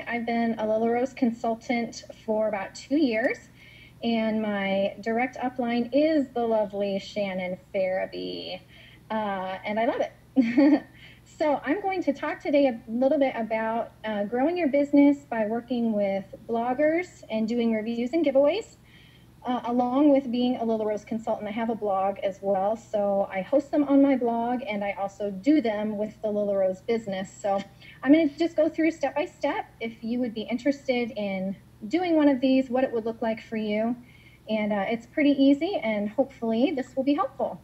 I've been a Lilla Rose consultant for about 2 years, and my direct upline is the lovely Shannon Farabee, and I love it. So I'm going to talk today a little bit about growing your business by working with bloggers and doing reviews and giveaways. Along with being a Lilla Rose consultant, I have a blog as well. So I host them on my blog, and I also do them with the Lilla Rose business. So I'm going to just go through step by step if you would be interested in doing one of these, what it would look like for you. And it's pretty easy, and hopefully this will be helpful.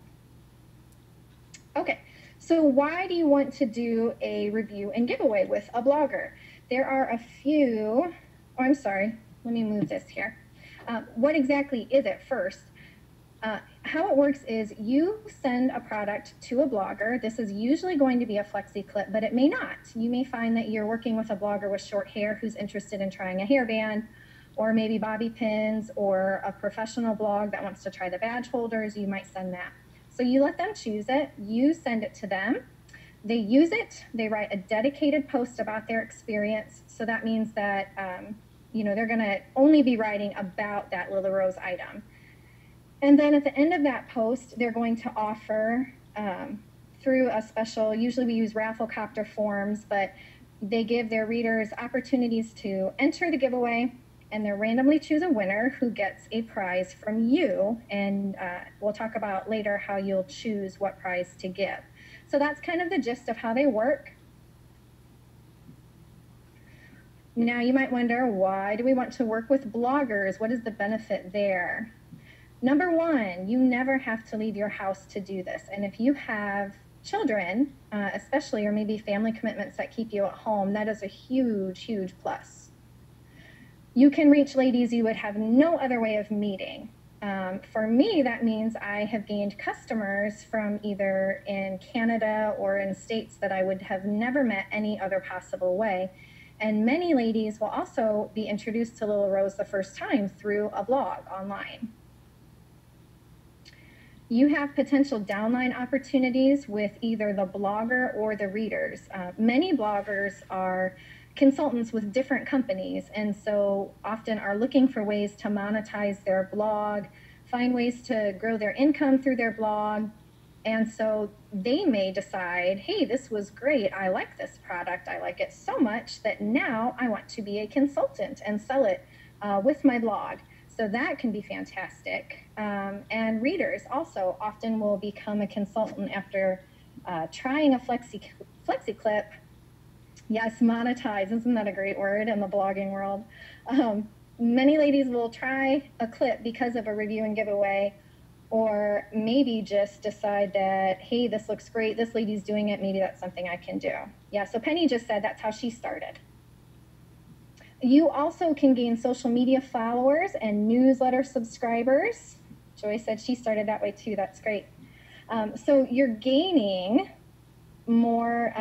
Okay, so why do you want to do a review and giveaway with a blogger? There are a few, oh, I'm sorry, let me move this here. What exactly is it first? How it works is you send a product to a blogger. This is usually going to be a flexi clip, but it may not. You may find that you're working with a blogger with short hair who's interested in trying a hairband, or maybe bobby pins, or a professional blog that wants to try the badge holders. You might send that. So you let them choose it, you send it to them, they use it, they write a dedicated post about their experience. So that means that they're going to only be writing about that Lilla Rose item. And then at the end of that post, they're going to offer through a special, usually we use Rafflecopter forms, but they give their readers opportunities to enter the giveaway, and they'll randomly choose a winner who gets a prize from you. And we'll talk about later how you'll choose what prize to give. So that's kind of the gist of how they work. Now you might wonder, why do we want to work with bloggers? What is the benefit there? Number one, you never have to leave your house to do this. And if you have children, especially, or maybe family commitments that keep you at home, that is a huge, huge plus. You can reach ladies you would have no other way of meeting. For me, that means I have gained customers from either in Canada or in states that I would have never met any other possible way. And many ladies will also be introduced to Lilla Rose the first time through a blog online. You have potential downline opportunities with either the blogger or the readers. Many bloggers are consultants with different companies, and so often are looking for ways to monetize their blog, find ways to grow their income through their blog. And so they may decide, hey, this was great. I like this product. I like it so much that now I want to be a consultant and sell it with my blog. So that can be fantastic. And readers also often will become a consultant after trying a flexi clip. Yes, monetize. Isn't that a great word in the blogging world? Many ladies will try a clip because of a review and giveaway, or maybe just decide that, hey, this looks great, this lady's doing it, maybe that's something I can do. Yeah, so Penny just said that's how she started. You also can gain social media followers and newsletter subscribers. Joy said she started that way too, that's great. So you're gaining more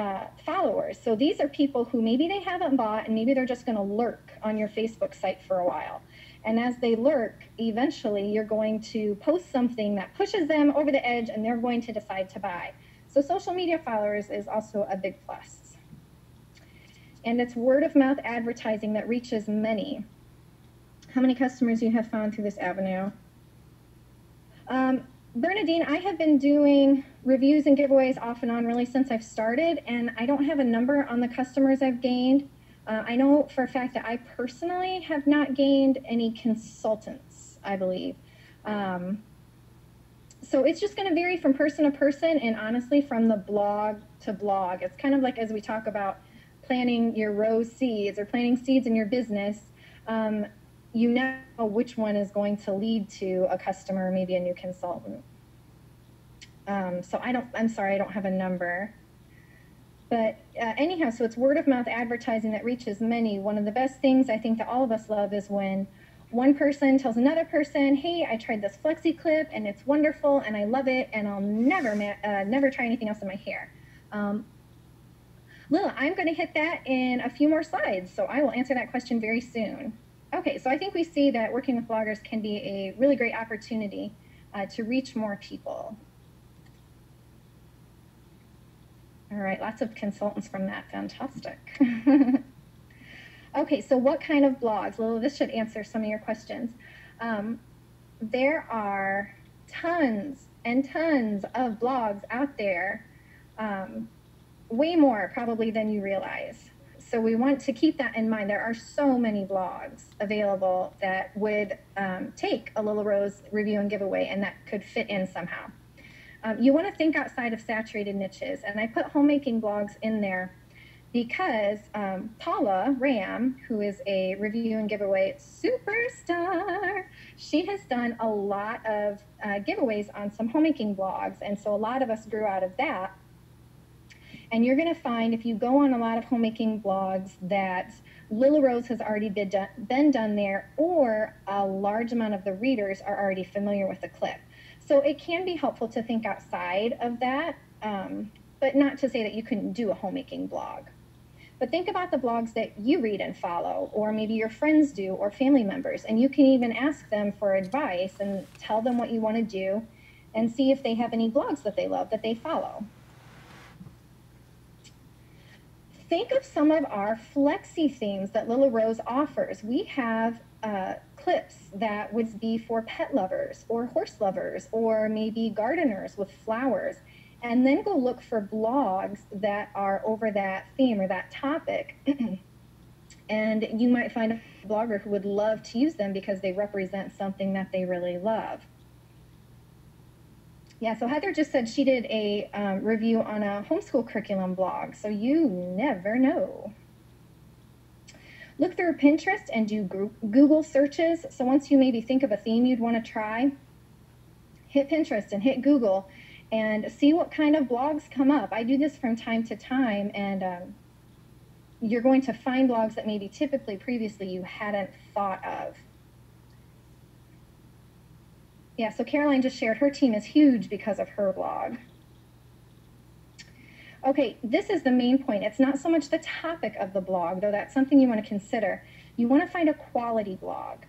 followers. So these are people who maybe they haven't bought, and maybe they're just gonna lurk on your Facebook site for a while. And as they lurk, eventually you're going to post something that pushes them over the edge, and they're going to decide to buy. So social media followers is also a big plus. And it's word of mouth advertising that reaches many. How many customers you have found through this avenue? Bernadine, I have been doing reviews and giveaways off and on really since I've started, and I don't have a number on the customers I've gained. I know for a fact that I personally have not gained any consultants, I believe. So it's just going to vary from person to person, and honestly from the blog to blog. It's kind of like as we talk about planting your rose seeds or planting seeds in your business, you know which one is going to lead to a customer, maybe a new consultant. So I'm sorry, I don't have a number. But anyhow, so it's word of mouth advertising that reaches many. One of the best things I think that all of us love is when one person tells another person, hey, I tried this flexi clip and it's wonderful and I love it and I'll never try anything else in my hair. Lilla, I'm going to hit that in a few more slides, so I will answer that question very soon. Okay, so I think we see that working with bloggers can be a really great opportunity to reach more people. All right, lots of consultants from that, fantastic. Okay, so what kind of blogs? Well, this should answer some of your questions. There are tons and tons of blogs out there, way more probably than you realize. So we want to keep that in mind. There are so many blogs available that would take a Lilla Rose review and giveaway, and that could fit in somehow. You want to think outside of saturated niches, and I put homemaking blogs in there because Paula Ram, who is a review and giveaway superstar, she has done a lot of giveaways on some homemaking blogs, and so a lot of us grew out of that. And you're going to find if you go on a lot of homemaking blogs that Lilla Rose has already been done there, or a large amount of the readers are already familiar with the clip. So it can be helpful to think outside of that, but not to say that you couldn't do a homemaking blog. But think about the blogs that you read and follow, or maybe your friends do, or family members, and you can even ask them for advice and tell them what you want to do and see if they have any blogs that they love that they follow. Think of some of our flexi themes that Lilla Rose offers. We have clips that would be for pet lovers or horse lovers or maybe gardeners with flowers. And then go look for blogs that are over that theme or that topic. And you might find a blogger who would love to use them because they represent something that they really love. Yeah, so Heather just said she did a review on a homeschool curriculum blog, so you never know. Look through Pinterest and do Google searches. So once you maybe think of a theme you'd want to try, hit Pinterest and hit Google and see what kind of blogs come up. I do this from time to time, and you're going to find blogs that maybe typically previously you hadn't thought of. Yeah, so Caroline just shared her team is huge because of her blog. Okay, this is the main point. It's not so much the topic of the blog, though that's something you want to consider. You want to find a quality blog.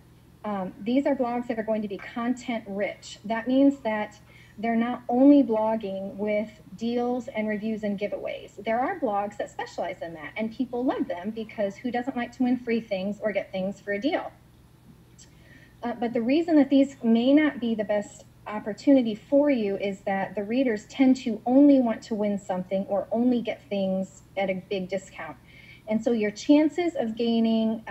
These are blogs that are going to be content rich. That means that they're not only blogging with deals and reviews and giveaways. There are blogs that specialize in that, and people love them because who doesn't like to win free things or get things for a deal? But the reason that these may not be the best opportunity for you is that the readers tend to only want to win something or only get things at a big discount. And so your chances of gaining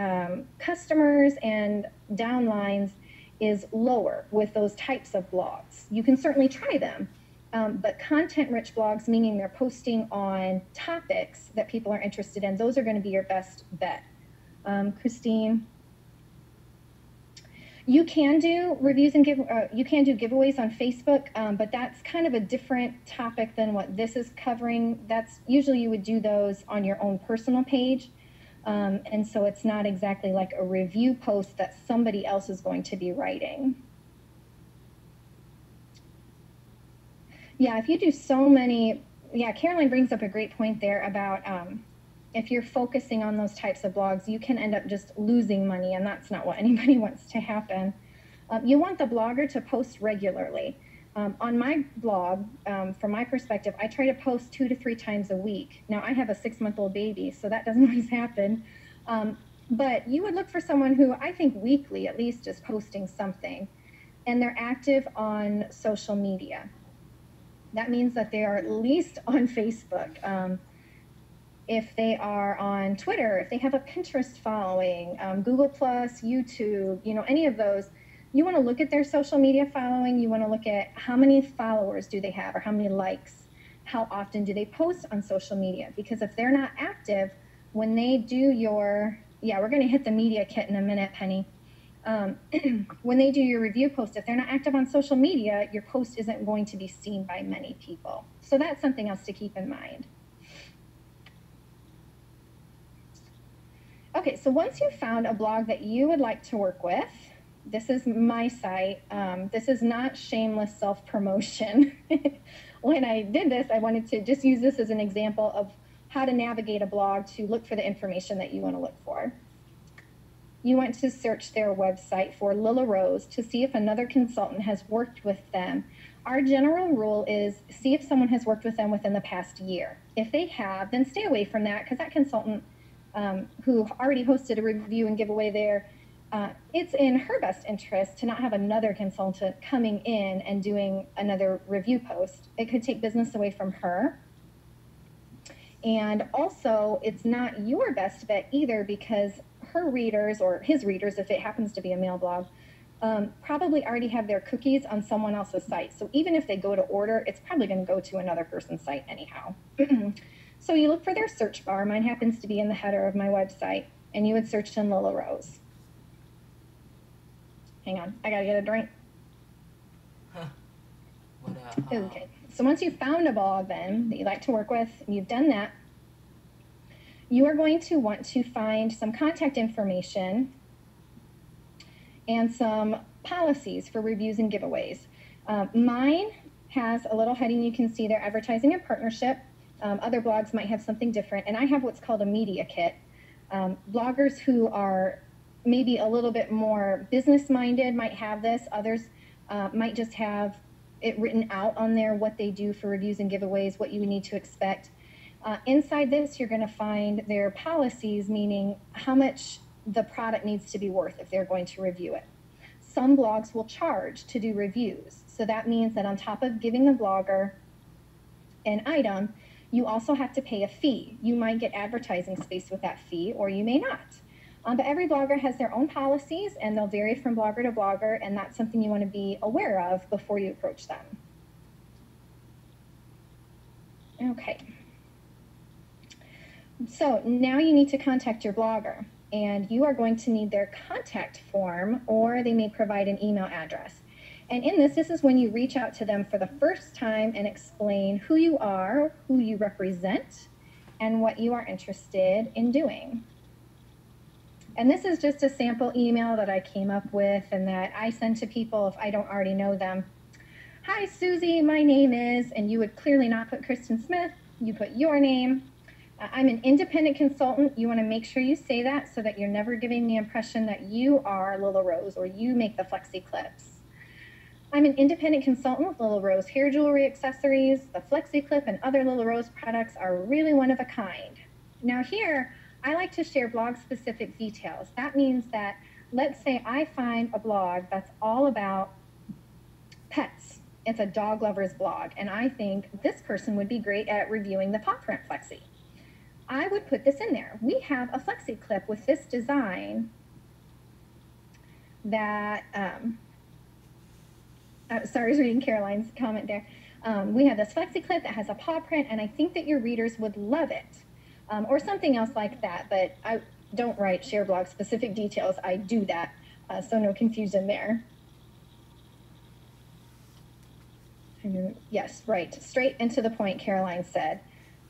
customers and downlines is lower with those types of blogs. You can certainly try them, but content-rich blogs, meaning they're posting on topics that people are interested in, those are going to be your best bet. Christine, you can do reviews and you can do giveaways on Facebook, but that's kind of a different topic than what this is covering. That's usually you would do those on your own personal page. And so it's not exactly like a review post that somebody else is going to be writing. Yeah, if you do so many, yeah, Caroline brings up a great point there about if you're focusing on those types of blogs, you can end up just losing money, and that's not what anybody wants to happen. You want the blogger to post regularly. On my blog, from my perspective, I try to post 2 to 3 times a week. Now, I have a 6-month-old baby, so that doesn't always happen. But you would look for someone who, I think weekly at least, is posting something, and they're active on social media. That means that they are at least on Facebook. If they are on Twitter, if they have a Pinterest following, Google+, YouTube, you know, any of those, you want to look at their social media following. You want to look at how many followers do they have or how many likes. How often do they post on social media? Because if they're not active, when they do your, yeah, we're going to hit the media kit in a minute, Penny. When they do your review post, if they're not active on social media, your post isn't going to be seen by many people. So that's something else to keep in mind. Okay, so once you've found a blog that you would like to work with, this is my site. This is not shameless self-promotion. When I did this, I wanted to just use this as an example of how to navigate a blog to look for the information that you want to look for. You want to search their website for Lilla Rose to see if another consultant has worked with them. Our general rule is see if someone has worked with them within the past year. If they have, then stay away from that because that consultant who already hosted a review and giveaway there, it's in her best interest to not have another consultant coming in and doing another review post. It could take business away from her. And also, it's not your best bet either, because her readers, or his readers, if it happens to be a mail blog, probably already have their cookies on someone else's site. So even if they go to order, it's probably going to go to another person's site anyhow. So you look for their search bar. Mine happens to be in the header of my website, and you would search in Lilla Rose. Hang on, I gotta get a drink. Okay, so once you've found a blog then that you like to work with, and you've done that, you are going to want to find some contact information and some policies for reviews and giveaways. Mine has a little heading you can see there, advertising and partnership. Other blogs might have something different, and I have what's called a media kit. Bloggers who are maybe a little bit more business-minded might have this. Others might just have it written out on there, what they do for reviews and giveaways, what you need to expect. Inside this, you're going to find their policies, meaning how much the product needs to be worth if they're going to review it. Some blogs will charge to do reviews. So that means that on top of giving the blogger an item, you also have to pay a fee. You might get advertising space with that fee, or you may not. But every blogger has their own policies, and they'll vary from blogger to blogger, and that's something you want to be aware of before you approach them. Okay. So now you need to contact your blogger, and you are going to need their contact form, or they may provide an email address. And in this is when you reach out to them for the first time and explain who you are, who you represent, and what you are interested in doing. And this is just a sample email that I came up with and that I send to people if I don't already know them. Hi, Susie, my name is, and you would clearly not put Kristen Smith, you put your name. I'm an independent consultant. You want to make sure you say that so that you're never giving the impression that you are Lilla Rose or you make the flexi clips. I'm an independent consultant with Lilla Rose hair jewelry accessories. The flexi clip and other Lilla Rose products are really one of a kind. Now here, I like to share blog-specific details. That means that, let's say I find a blog that's all about pets. It's a dog lover's blog, and I think this person would be great at reviewing the paw print flexi. I would put this in there. We have a flexi clip with this design that, sorry, I was reading Caroline's comment there. We have this flexi clip that has a paw print, and I think that your readers would love it. Or something else like that, but I don't write share blog specific details. I do that, so no confusion there. Yes, right, straight and to the point, Caroline said.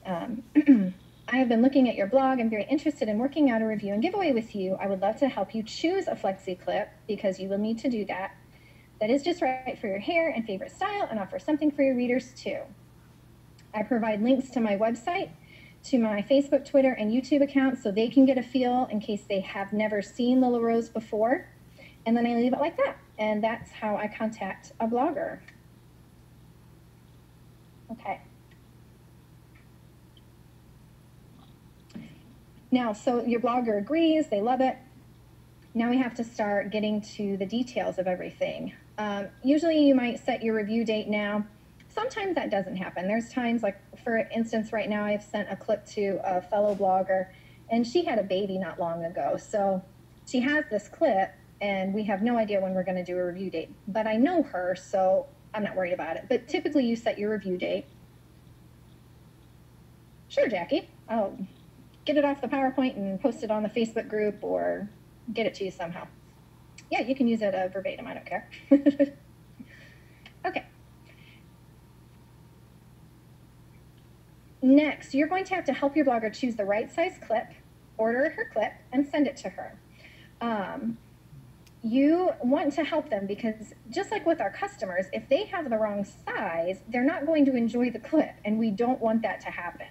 I have been looking at your blog. I'm very interested in working out a review and giveaway with you. I would love to help you choose a flexi clip because you will need to do that. That is just right for your hair and favorite style, and offer something for your readers too. I provide links to my website, to my Facebook, Twitter, and YouTube accounts so they can get a feel in case they have never seen Lilla Rose before. And then I leave it like that. And that's how I contact a blogger. Okay. Now, so your blogger agrees, they love it. Now we have to start getting to the details of everything. Usually you might set your review date now. Sometimes that doesn't happen. There's times, like for instance, right now I've sent a clip to a fellow blogger, and she had a baby not long ago. So she has this clip, and we have no idea when we're going to do a review date. But I know her, so I'm not worried about it. But typically you set your review date. Sure, Jackie. I'll get it off the PowerPoint and post it on the Facebook group or get it to you somehow. Yeah, you can use it verbatim. I don't care. Okay. Next, you're going to have to help your blogger choose the right size clip, order her clip, and send it to her. You want to help them because just like with our customers, if they have the wrong size, they're not going to enjoy the clip, and we don't want that to happen.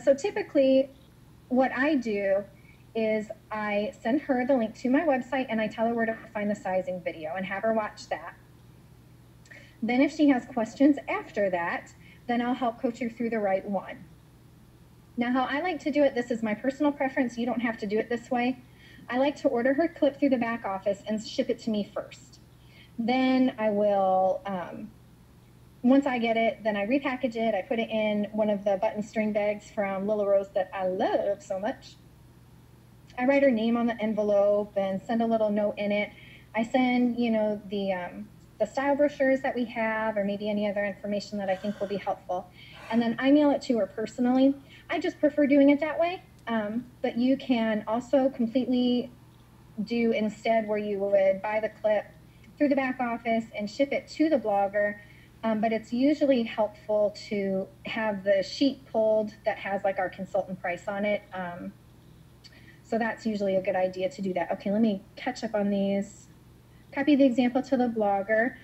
So typically, what I do is I send her the link to my website, and I tell her where to find the sizing video and have her watch that. Then if she has questions after that, then I'll help coach her through the right one. Now, how I like to do it, this is my personal preference. You don't have to do it this way. I like to order her clip through the back office and ship it to me first. Then I will, once I get it, then I repackage it. I put it in one of the button string bags from Lilla Rose that I love so much. I write her name on the envelope and send a little note in it. I send, you know, the style brochures that we have, or maybe any other information that I think will be helpful. And then I mail it to her personally. I just prefer doing it that way. But you can also completely do instead where you would buy the clip through the back office and ship it to the blogger. But it's usually helpful to have the sheet pulled that has like our consultant price on it. So that's usually a good idea to do that. Okay, let me catch up on these. Copy the example to the blogger.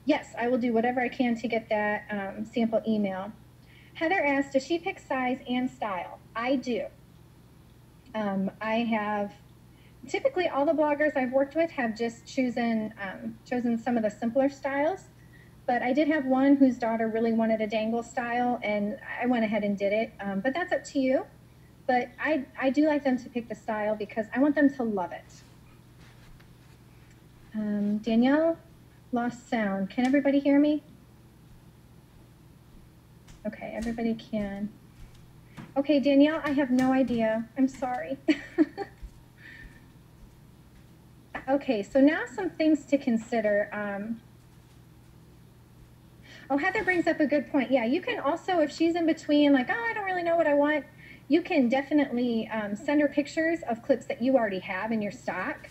Yes, I will do whatever I can to get that sample email. Heather asked, does she pick size and style? I do. I have, typically all the bloggers I've worked with have just chosen some of the simpler styles, but I did have one whose daughter really wanted a dangle style, and I went ahead and did it, but that's up to you. But I do like them to pick the style because I want them to love it. Danielle lost sound. Can everybody hear me? Okay, everybody can. Okay, Danielle, I have no idea. I'm sorry. Okay, so now some things to consider. Oh, Heather brings up a good point. Yeah, you can also, if she's in between, like, oh, I don't really know what I want, you can definitely send her pictures of clips that you already have in your stock.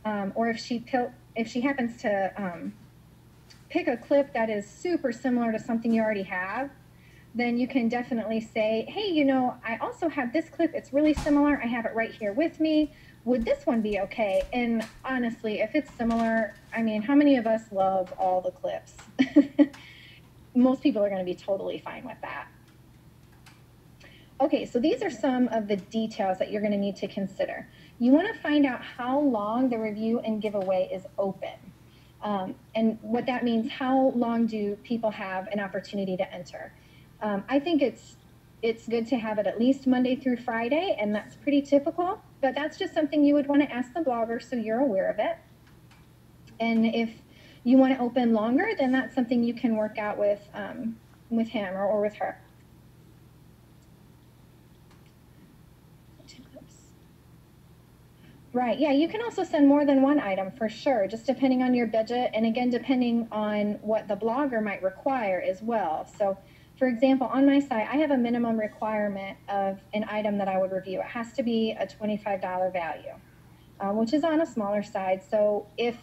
Or if she happens to pick a clip that is super similar to something you already have, then you can definitely say, hey, you know, I also have this clip. It's really similar. I have it right here with me. Would this one be okay? And honestly, if it's similar, I mean, how many of us love all the clips? Most people are going to be totally fine with that. Okay, so these are some of the details that you're going to need to consider. You want to find out how long the review and giveaway is open. And what that means, how long do people have an opportunity to enter? I think it's good to have it at least Monday through Friday, and that's pretty typical, but that's just something you would want to ask the blogger so you're aware of it. And if you want to open longer, then that's something you can work out with him or with her. Right, yeah, you can also send more than one item for sure, just depending on your budget, and again, depending on what the blogger might require as well. So, for example, on my site, I have a minimum requirement of an item that I would review. It has to be a $25 value, which is on a smaller side. So if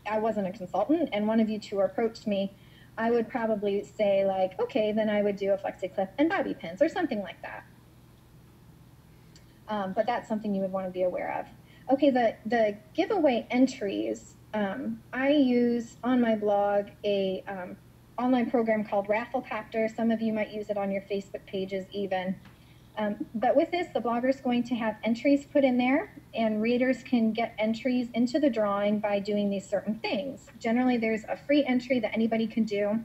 I wasn't a consultant and one of you two approached me, I would probably say like, okay, then I would do a flexi clip and bobby pins or something like that. But that's something you would want to be aware of. Okay, the giveaway entries, I use on my blog a online program called Rafflecopter. Some of you might use it on your Facebook pages even. But with this, the blogger is going to have entries put in there, and readers can get entries into the drawing by doing these certain things. Generally, there's a free entry that anybody can do.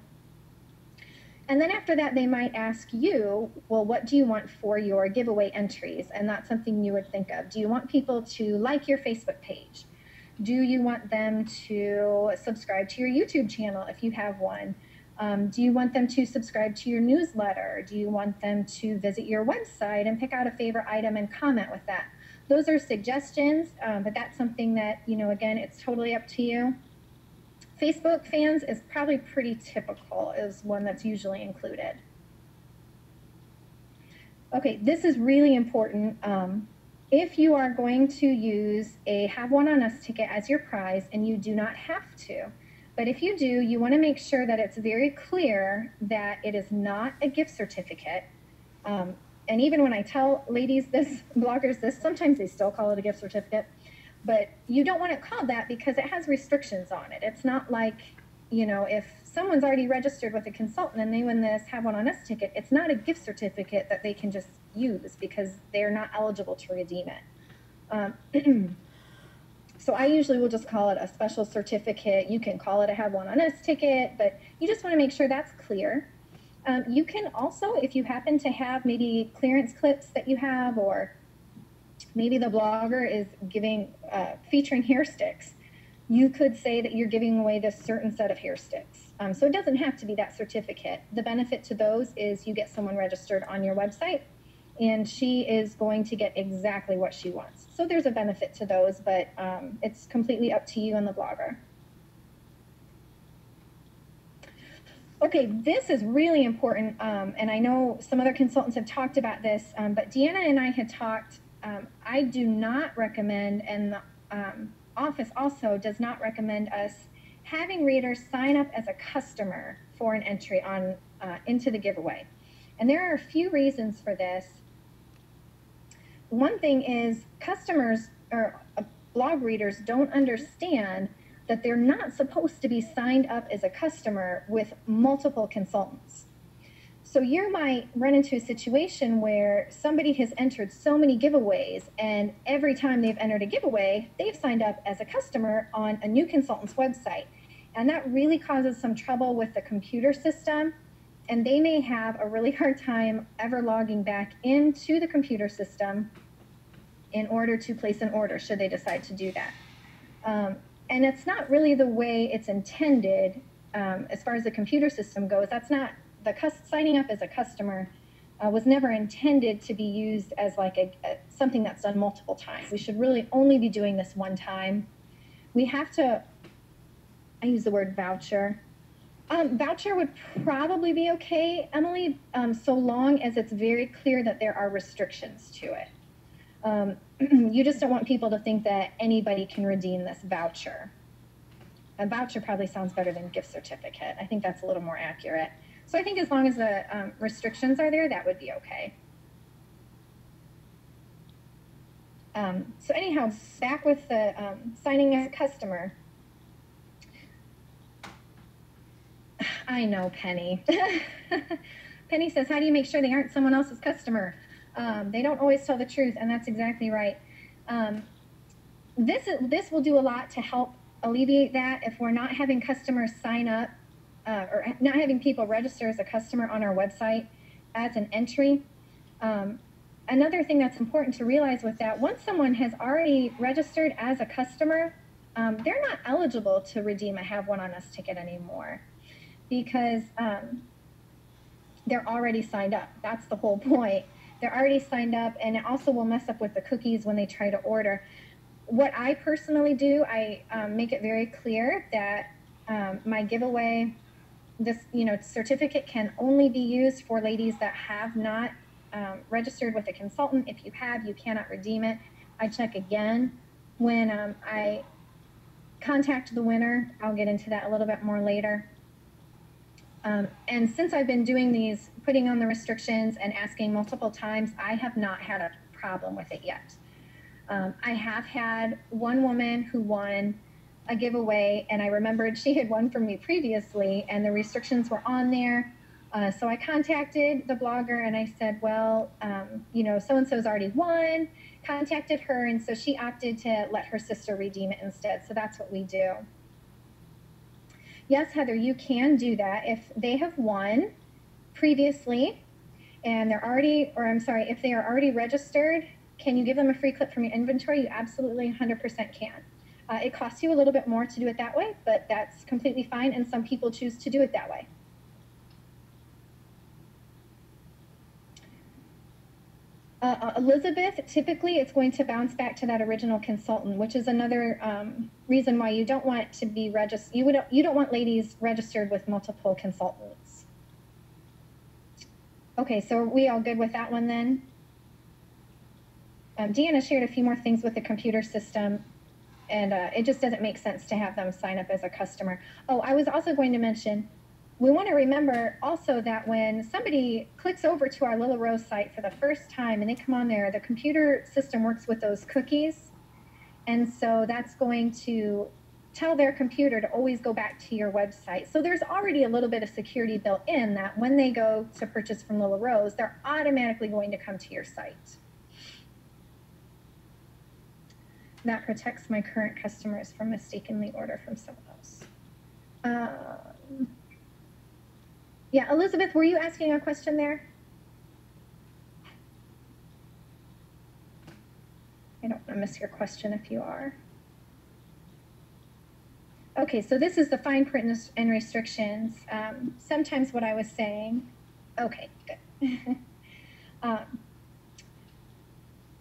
And then after that, they might ask you, well, what do you want for your giveaway entries? And that's something you would think of. Do you want people to like your Facebook page? Do you want them to subscribe to your YouTube channel if you have one? Do you want them to subscribe to your newsletter? Do you want them to visit your website and pick out a favorite item and comment with that? Those are suggestions, but that's something that, you know, again, it's totally up to you. Facebook fans is probably pretty typical, is one that's usually included. Okay, this is really important. If you are going to use a Have One on Us ticket as your prize, and you do not have to, but if you do, you want to make sure that it's very clear that it is not a gift certificate. And even when I tell ladies this, bloggers this, sometimes they still call it a gift certificate. But you don't want it called that because it has restrictions on it. It's not like, you know, if someone's already registered with a consultant and they win this Have One on Us ticket, it's not a gift certificate that they can just use because they're not eligible to redeem it. So I usually will just call it a special certificate. You can call it a Have One on Us ticket, but you just want to make sure that's clear. You can also, if you happen to have maybe clearance clips that you have, or maybe the blogger is giving featuring hair sticks, you could say that you're giving away this certain set of hair sticks. So it doesn't have to be that certificate. The benefit to those is you get someone registered on your website, and she is going to get exactly what she wants. So there's a benefit to those, but it's completely up to you and the blogger. Okay, this is really important, and I know some other consultants have talked about this, but Deanna and I had talked. I do not recommend, and the office also does not recommend us having readers sign up as a customer for an entry on into the giveaway. And there are a few reasons for this. One thing is customers or blog readers don't understand that they're not supposed to be signed up as a customer with multiple consultants. So you might run into a situation where somebody has entered so many giveaways, and every time they've entered a giveaway, they've signed up as a customer on a new consultant's website. And that really causes some trouble with the computer system, and they may have a really hard time ever logging back into the computer system in order to place an order, should they decide to do that. And it's not really the way it's intended as far as the computer system goes. That's not, signing up as a customer was never intended to be used as like something that's done multiple times. We should really only be doing this one time. We have to, I use the word voucher. Voucher would probably be okay, Emily, so long as it's very clear that there are restrictions to it. You just don't want people to think that anybody can redeem this voucher. A voucher probably sounds better than gift certificate. I think that's a little more accurate. So I think as long as the restrictions are there, that would be okay. So anyhow, back with the signing as a customer. I know, Penny. Penny says, how do you make sure they aren't someone else's customer? They don't always tell the truth, and that's exactly right. This will do a lot to help alleviate that if we're not having customers sign up or not having people register as a customer on our website as an entry. Another thing that's important to realize with that, once someone has already registered as a customer, they're not eligible to redeem a Have One on Us ticket anymore, because they're already signed up. That's the whole point. They're already signed up, and it also will mess up with the cookies when they try to order. What I personally do, I make it very clear that my giveaway, this certificate can only be used for ladies that have not registered with a consultant. If you have, you cannot redeem it. I check again when I contact the winner. I'll get into that a little bit more later. And since I've been doing these, putting on the restrictions and asking multiple times, I have not had a problem with it yet. I have had one woman who won a giveaway, and I remembered she had won from me previously, and the restrictions were on there. So I contacted the blogger, and I said, well, so-and-so's already won, contacted her, and so she opted to let her sister redeem it instead. So that's what we do. Yes, Heather, you can do that. If they have won previously and they're already, if they are already registered, can you give them a free clip from your inventory? You absolutely 100% can. It costs you a little bit more to do it that way, but that's completely fine, and some people choose to do it that way. Elizabeth, typically it's going to bounce back to that original consultant, which is another reason why you don't want to be registered. You don't want ladies registered with multiple consultants. Okay, so are we all good with that one then? Deanna shared a few more things with the computer system, and it just doesn't make sense to have them sign up as a customer. Oh, I was also going to mention, we want to remember also that when somebody clicks over to our Lilla Rose site for the first time and they come on there, the computer system works with those cookies. And so that's going to tell their computer to always go back to your website. So there's already a little bit of security built in that when they go to purchase from Lilla Rose, they're automatically going to come to your site. That protects my current customers from mistakenly order from someone else. Yeah, Elizabeth, were you asking a question there? I don't want to miss your question if you are. Okay, so this is the fine print and restrictions. Sometimes what I was saying, okay, good.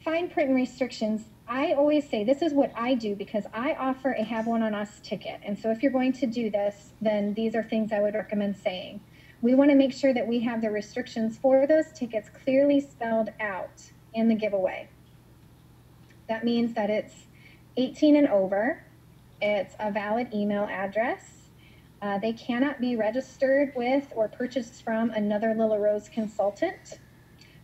Fine print and restrictions, I always say this is what I do because I offer a Have One on Us ticket. And so if you're going to do this, then these are things I would recommend saying. We want to make sure that we have the restrictions for those tickets clearly spelled out in the giveaway. That means that it's 18 and over. It's a valid email address. They cannot be registered with or purchased from another Lilla Rose consultant.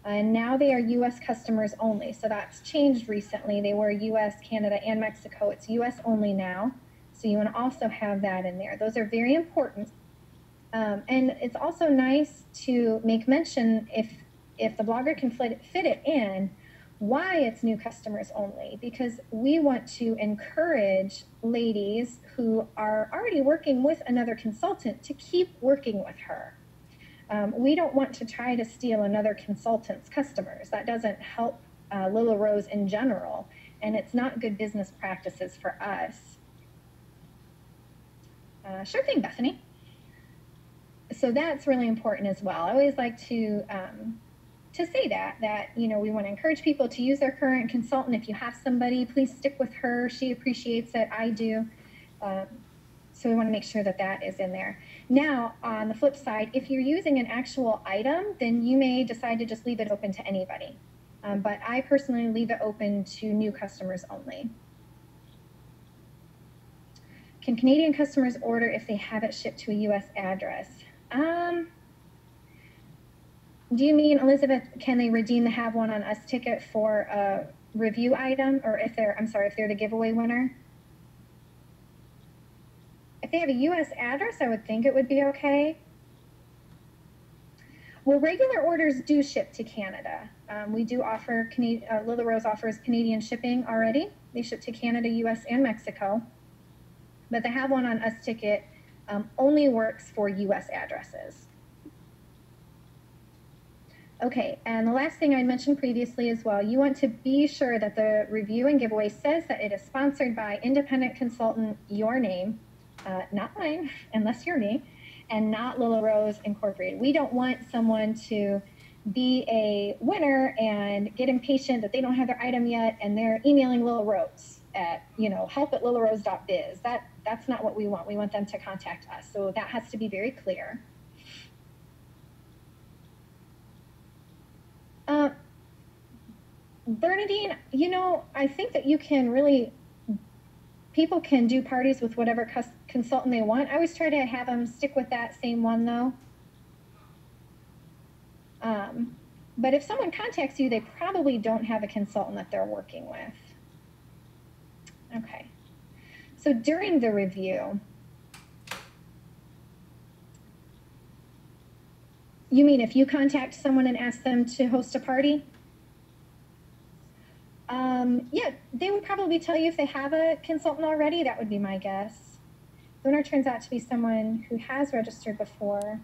And now they are U.S. customers only. So that's changed recently. They were U.S., Canada, and Mexico. It's U.S. only now. So you want to also have that in there. Those are very important. And it's also nice to make mention if the blogger can fit it in, why it's new customers only, because we want to encourage ladies who are already working with another consultant to keep working with her. We don't want to try to steal another consultant's customers. That doesn't help Lilla Rose in general, and it's not good business practices for us. Sure thing, Bethany. So that's really important as well. I always like to say that you know, we want to encourage people to use their current consultant. If you have somebody, please stick with her. She appreciates it. I do. So we want to make sure that that is in there. Now, on the flip side, if you're using an actual item, then you may decide to just leave it open to anybody. But I personally leave it open to new customers only. Can Canadian customers order if they have it shipped to a U.S. address? Do you mean, Elizabeth, can they redeem the Have One on Us ticket for a review item, or if they're, I'm sorry, if they're the giveaway winner? If they have a U.S. address, I would think it would be okay. Well, regular orders do ship to Canada. We do offer, Lilla Rose offers Canadian shipping already. They ship to Canada, U.S., and Mexico. But the Have One on Us ticket only works for U.S. addresses. Okay, and the last thing I mentioned previously as well, you want to be sure that the review and giveaway says that it is sponsored by independent consultant, your name, not mine, unless you're me, and not Lilla Rose Incorporated. We don't want someone to be a winner and get impatient that they don't have their item yet and they're emailing Lilla Rose at, you know, help@lillarose.biz. That's not what we want. We want them to contact us. So that has to be very clear. Bernadine, you know, I think that you can really, people can do parties with whatever consultant they want. I always try to have them stick with that same one though. But if someone contacts you, they probably don't have a consultant that they're working with. Okay. So during the review, you mean if you contact someone and ask them to host a party? Yeah, they would probably tell you if they have a consultant already. That would be my guess. The winner turns out to be someone who has registered before.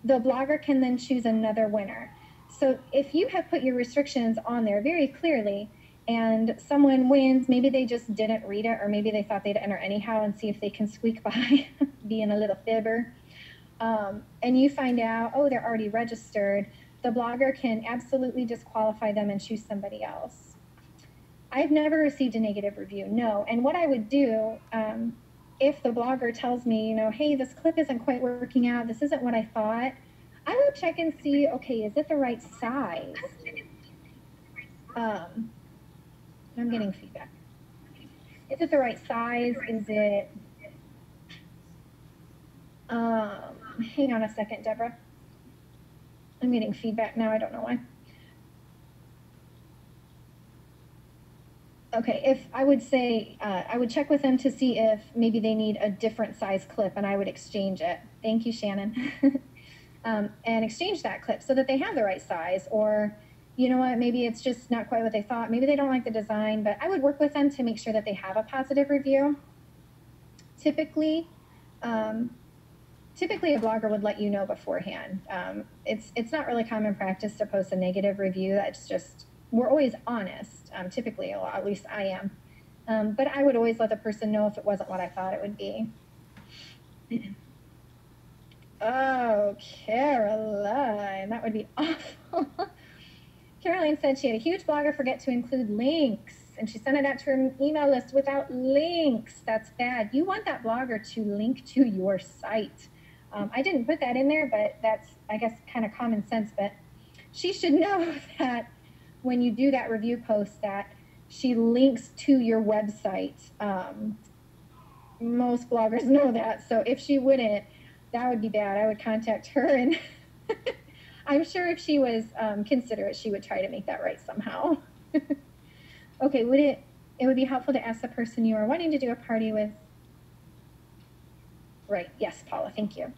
The blogger can then choose another winner. So if you have put your restrictions on there very clearly and someone wins, maybe they just didn't read it, or maybe they thought they'd enter anyhow and see if they can squeak by being a little fibber. And you find out, oh, they're already registered, the blogger can absolutely disqualify them and choose somebody else. I've never received a negative review, no. And what I would do, if the blogger tells me, you know, hey, this clip isn't quite working out, this isn't what I thought, I would check and see, okay, is it the right size? I'm getting feedback. Is it the right size? Is it, hang on a second, Deborah. I'm getting feedback now, I don't know why. Okay, if I would say, I would check with them to see if maybe they need a different size clip and I would exchange it. Thank you, Shannon. And exchange that clip so that they have the right size, or you know what, maybe it's just not quite what they thought. Maybe they don't like the design, but I would work with them to make sure that they have a positive review. Typically, typically a blogger would let you know beforehand. It's not really common practice to post a negative review. That's just, we're always honest, typically, at least I am. But I would always let the person know if it wasn't what I thought it would be. Oh, Caroline, that would be awful. Caroline said she had a huge blogger forget to include links, and she sent it out to her email list without links. That's bad. You want that blogger to link to your site. I didn't put that in there, but that's, I guess, kind of common sense. But she should know that when you do that review post that she links to your website. Most bloggers know that. So if she wouldn't, that would be bad. I would contact her, and I'm sure if she was considerate, she would try to make that right somehow. Okay, it would be helpful to ask the person you are wanting to do a party with. Right, yes, Paula, thank you.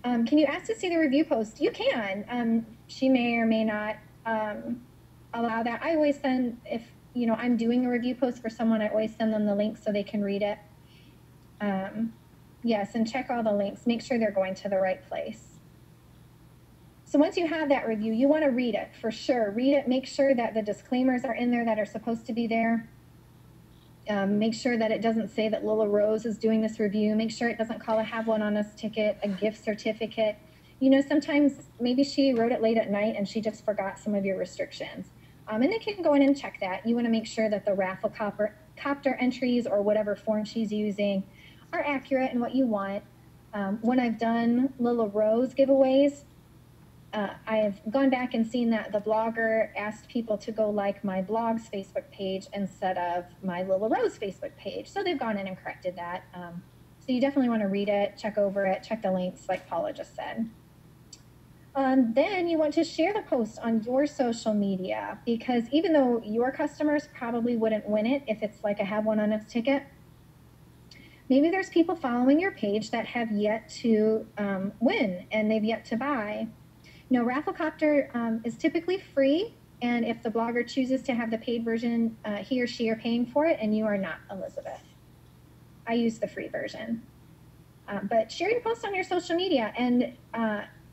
Can you ask to see the review post? You can. She may or may not allow that. I always send, if I'm doing a review post for someone, I always send them the link so they can read it. Yes, and check all the links. Make sure they're going to the right place. So once you have that review, you want to read it for sure. Read it. Make sure that the disclaimers are in there that are supposed to be there. Make sure that it doesn't say that Lilla Rose is doing this review. Make sure it doesn't call a have one on us ticket, a gift certificate. Sometimes maybe she wrote it late at night and she just forgot some of your restrictions. And they can go in and check that. You want to make sure that the raffle copter entries or whatever form she's using are accurate and what you want. When I've done Lilla Rose giveaways, I've gone back and seen that the blogger asked people to go like my blog's Facebook page instead of my Lilla Rose Facebook page. So they've gone in and corrected that. So you definitely want to read it, check over it, check the links like Paula just said. Then you want to share the post on your social media, because even though your customers probably wouldn't win it if it's like a have one on us ticket, maybe there's people following your page that have yet to win and they've yet to buy. Rafflecopter is typically free, and if the blogger chooses to have the paid version, he or she are paying for it, and you are not, Elizabeth. I use the free version. But share your post on your social media and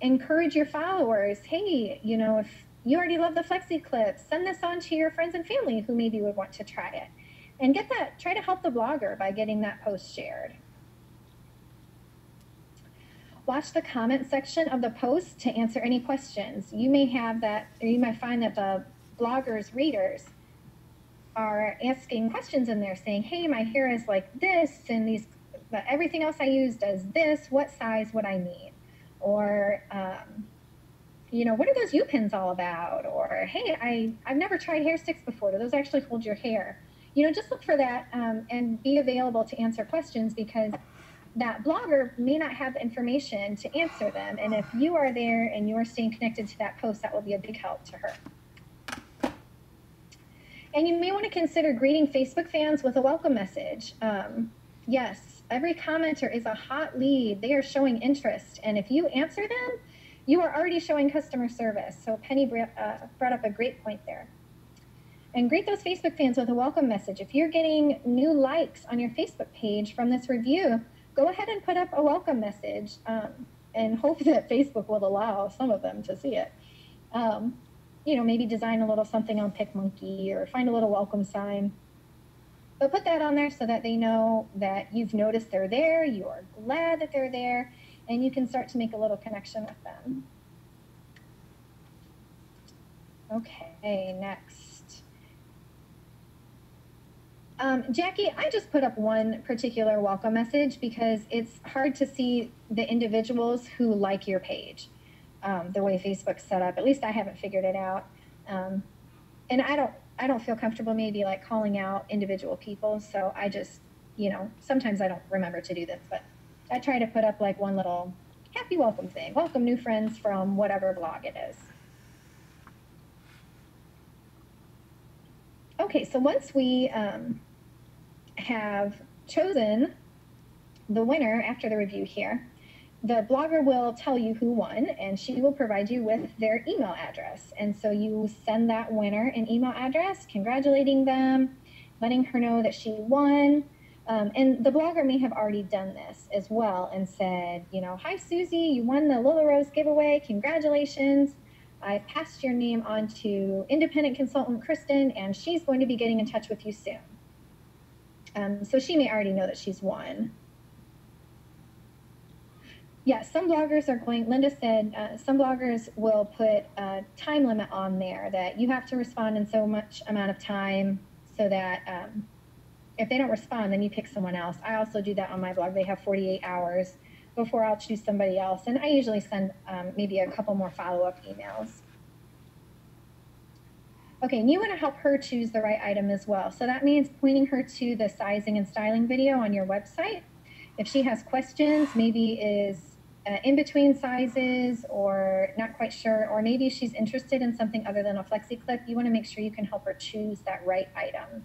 encourage your followers. Hey, if you already love the flexi clips, send this on to your friends and family who maybe would want to try it. And try to help the blogger by getting that post shared. Watch the comment section of the post to answer any questions. You may have that, or you might find that the blogger's readers are asking questions in there saying, hey, my hair is like this, and everything else I use does this, what size would I need? Or, what are those U-pins all about? Or, hey, I've never tried hair sticks before. Do those actually hold your hair? Just look for that and be available to answer questions, because that blogger may not have the information to answer them. And if you are there and you're staying connected to that post, that will be a big help to her. And you may want to consider greeting Facebook fans with a welcome message. Yes, every commenter is a hot lead. They are showing interest. And if you answer them, you are already showing customer service. So Penny brought up a great point there. And greet those Facebook fans with a welcome message. If you're getting new likes on your Facebook page from this review, go ahead and put up a welcome message and hope that Facebook will allow some of them to see it. Maybe design a little something on PicMonkey or find a little welcome sign. But put that on there so that they know that you've noticed they're there, you are glad that they're there, and you can start to make a little connection with them. Okay, next. Jackie, I just put up one particular welcome message because it's hard to see the individuals who like your page, the way Facebook's set up. At least I haven't figured it out. And I don't feel comfortable maybe like calling out individual people. So I just, sometimes I don't remember to do this, but I try to put up like one little happy welcome thing. Welcome new friends from whatever blog it is. Okay, so once we have chosen the winner after the review here, the blogger will tell you who won, and she will provide you with their email address. And so you send that winner an email address, congratulating them, letting her know that she won. And the blogger may have already done this as well and said, you know, hi, Susie, you won the Lilla Rose giveaway. Congratulations. I've passed your name on to independent consultant Kristen, and she's going to be getting in touch with you soon. So she may already know that she's won. Yeah, some bloggers are going, Linda said, some bloggers will put a time limit on there that you have to respond in so much amount of time so that if they don't respond, then you pick someone else. I also do that on my blog. They have 48 hours before I'll choose somebody else. And I usually send maybe a couple more follow-up emails. Okay, and you want to help her choose the right item as well. So that means pointing her to the sizing and styling video on your website. If she has questions, maybe is in between sizes or not quite sure, or maybe she's interested in something other than a flexi clip, you want to make sure you can help her choose that right item.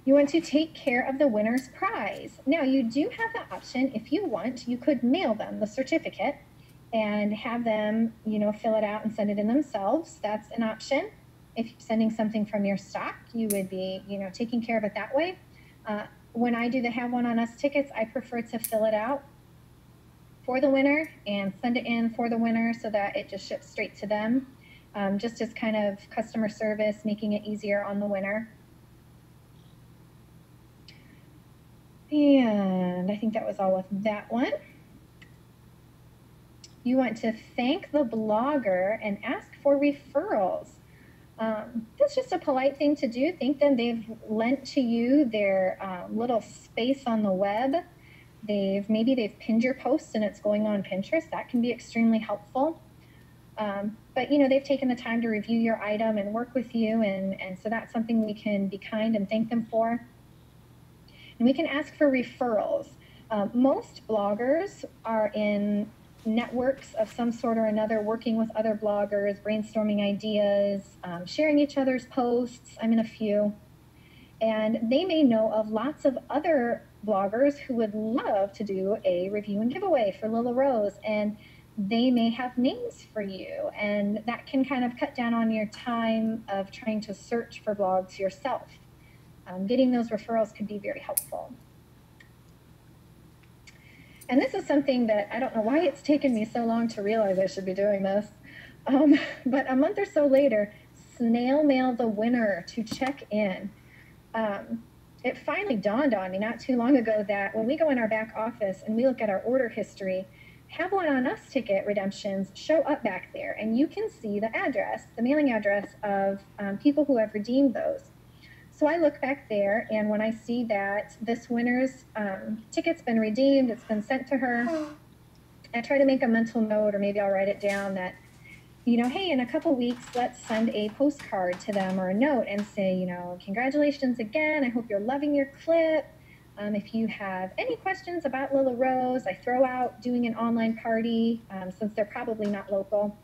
You want to take care of the winner's prize. Now, you do have the option, if you want, you could mail them the certificate and have them, you know, fill it out and send it in themselves. That's an option. If you're sending something from your stock, you would be, you know, taking care of it that way. When I do the Have One on Us tickets, I prefer to fill it out for the winner and send it in for the winner so that it just ships straight to them, just as kind of customer service, making it easier on the winner. And I think that was all with that one. You want to thank the blogger and ask for referrals. That's just a polite thing to do. Thank them. They've lent to you their little space on the web. Maybe they've pinned your post and it's going on Pinterest. That can be extremely helpful. But you know, they've taken the time to review your item and work with you, and so that's something we can be kind and thank them for. And we can ask for referrals. Most bloggers are in networks of some sort or another, working with other bloggers, brainstorming ideas, sharing each other's posts. I'm in a few. And they may know of lots of other bloggers who would love to do a review and giveaway for Lilla Rose, and they may have names for you, and that can kind of cut down on your time of trying to search for blogs yourself. Getting those referrals could be very helpful. And this is something that I don't know why it's taken me so long to realize I should be doing this. But a month or so later, snail mail the winner to check in. It finally dawned on me not too long ago that when we go in our back office and we look at our order history, Have One on Us ticket redemptions show up back there, and you can see the address, the mailing address of people who have redeemed those. So I look back there, and when I see that this winner's ticket's been redeemed, it's been sent to her, I try to make a mental note, or maybe I'll write it down that, you know, hey, in a couple weeks, let's send a postcard to them or a note and say, you know, congratulations again. I hope you're loving your clip. If you have any questions about Lilla Rose, I throw out doing an online party, since they're probably not local.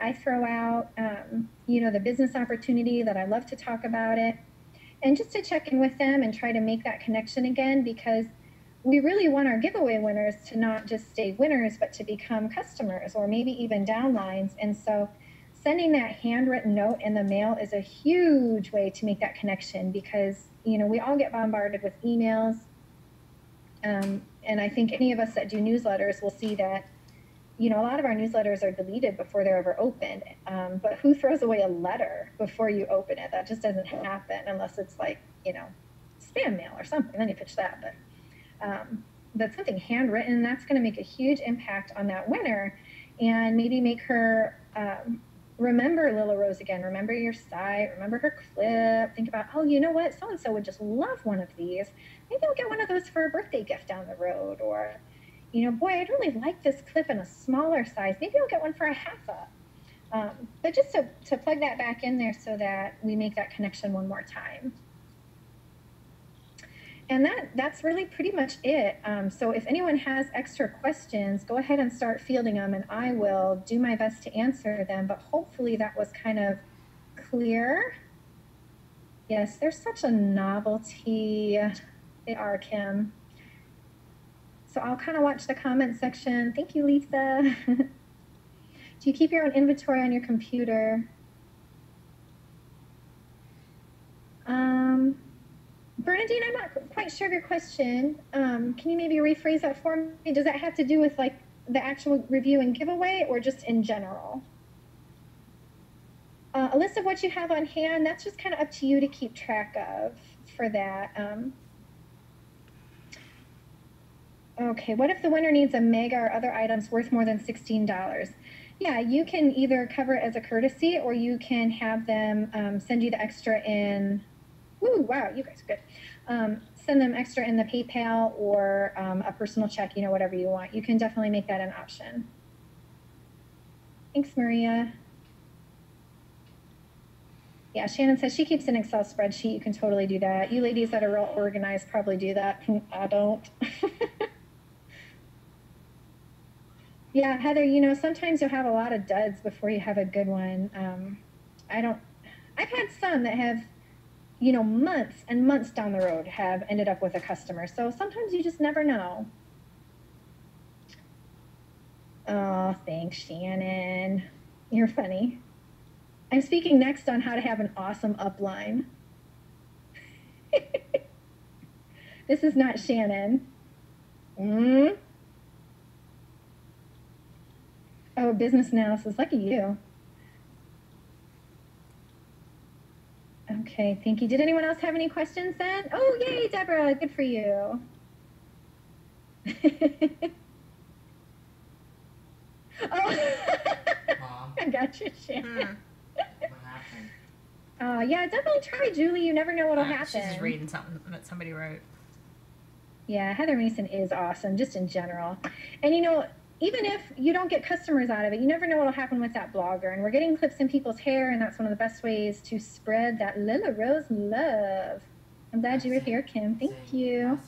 I throw out, you know, the business opportunity that I love to talk about it. And just to check in with them and try to make that connection again, because we really want our giveaway winners to not just stay winners, but to become customers or maybe even downlines. And so sending that handwritten note in the mail is a huge way to make that connection, because, you know, we all get bombarded with emails. And I think any of us that do newsletters will see that, you know, a lot of our newsletters are deleted before they're ever opened. But who throws away a letter before you open it? That just doesn't happen unless it's like, you know, spam mail or something. Then you pitch that. But something handwritten, that's going to make a huge impact on that winner, and maybe make her remember Lilla Rose again. Remember your site. Remember her clip. Think about, oh, you know what? So-and-so would just love one of these. Maybe I'll get one of those for a birthday gift down the road. Or, you know, boy, I'd really like this clip in a smaller size. Maybe I'll get one for a half up. But just to plug that back in there so that we make that connection one more time. And that's really pretty much it. So if anyone has extra questions, go ahead and start fielding them, and I will do my best to answer them. But hopefully that was kind of clear. Yes, they're such a novelty. They are, Kim. So I'll kind of watch the comment section. Thank you, Lisa. Do you keep your own inventory on your computer? Bernadette, Dean, I'm not quite sure of your question. Can you maybe rephrase that for me? Does that have to do with like the actual review and giveaway or just in general? A list of what you have on hand, that's just kind of up to you to keep track of for that. Okay, what if the winner needs a mega or other items worth more than $16? Yeah, you can either cover it as a courtesy or you can have them send you the extra in, ooh, wow, you guys are good. Send them extra in the PayPal or a personal check, you know, whatever you want. You can definitely make that an option. Thanks, Maria. Yeah, Shannon says she keeps an Excel spreadsheet. You can totally do that. You ladies that are real organized probably do that. I don't. Yeah, Heather, you know, sometimes you'll have a lot of duds before you have a good one. I've had some that have, you know, months and months down the road have ended up with a customer. So sometimes you just never know. Oh, thanks, Shannon. You're funny. I'm speaking next on how to have an awesome upline. This is not Shannon. Oh, business analysis. Lucky you. Okay, thank you. Did anyone else have any questions then? Oh, yay, Deborah. Good for you. Oh, Mom. I got you, Shannon. What happened? Yeah, definitely try, Julie. You never know what'll happen. She's just reading something that somebody wrote. Yeah, Heather Mason is awesome, just in general. And, you know, even if you don't get customers out of it, you never know what'll happen with that blogger. And we're getting clips in people's hair, and that's one of the best ways to spread that Lilla Rose love. I'm glad you were here, Kim. Thank you.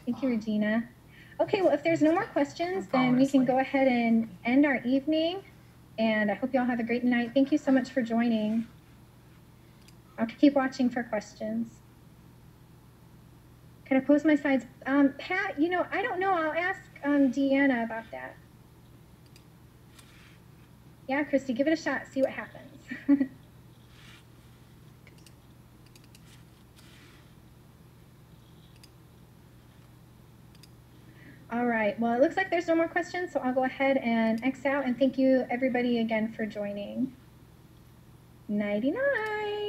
Thank you, Regina. Okay, well, if there's no more questions, then we can go ahead and end our evening. And I hope you all have a great night. Thank you so much for joining. I'll keep watching for questions. Can I post my slides? Pat, you know, I don't know. I'll ask Deanna about that. Yeah, Christy, give it a shot. See what happens. All right. Well, it looks like there's no more questions, so I'll go ahead and X out. And thank you, everybody, again for joining. Nighty-night.